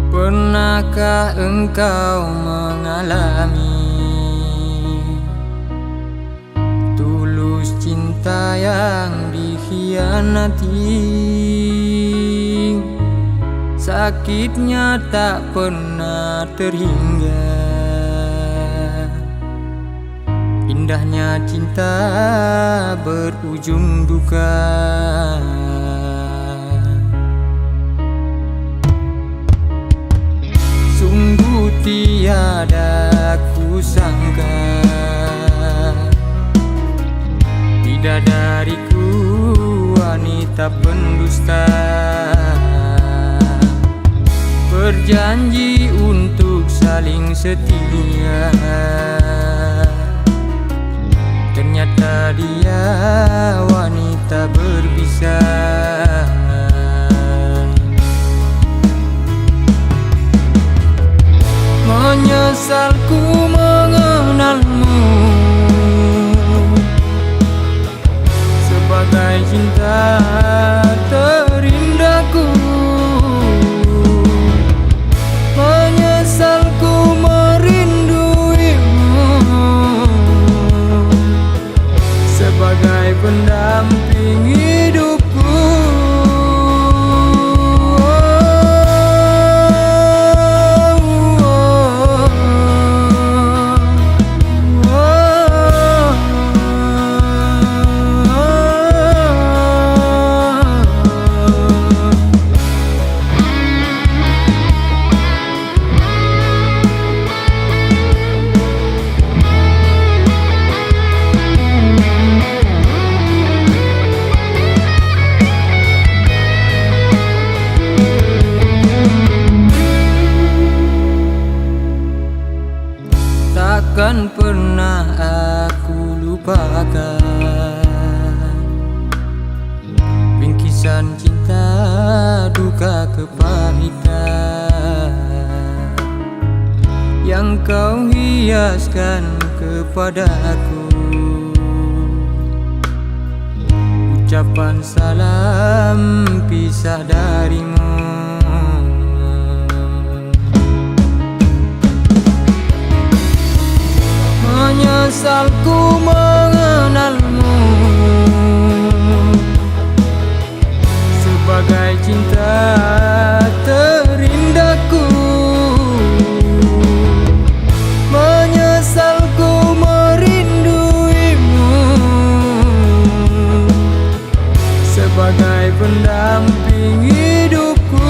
Pernahkah engkau mengalami tulus cinta yang dikhianati? Sakitnya tak pernah terhingga, indahnya cinta berujung duka. Sungguh tiada kusangka bidadariku wanita pendusta, berjanji untuk saling setia. Ternyata dia wanita berbisa. Menyesalku mengenalmu sebagai cinta terindahku. Menyesalku merinduimu sebagai pendamping hidupku. Takkan pernah aku lupakan bingkisan cinta duka kepahitan yang kau hiaskan kepadaku. Ucapan salam pisah darimu. Menyesalku mengenalmu sebagai cinta terindahku. Menyesalku merinduimu sebagai pendamping hidupku.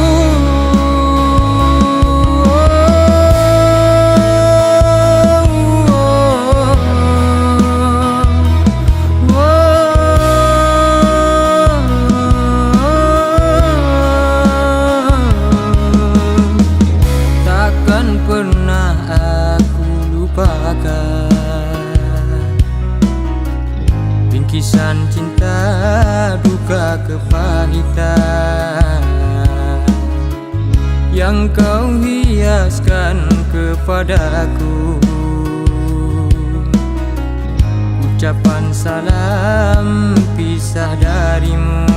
Pernah aku lupakan bingkisan cinta duka kepahitan yang kau hiaskan kepadaku. Ucapan salam pisah darimu.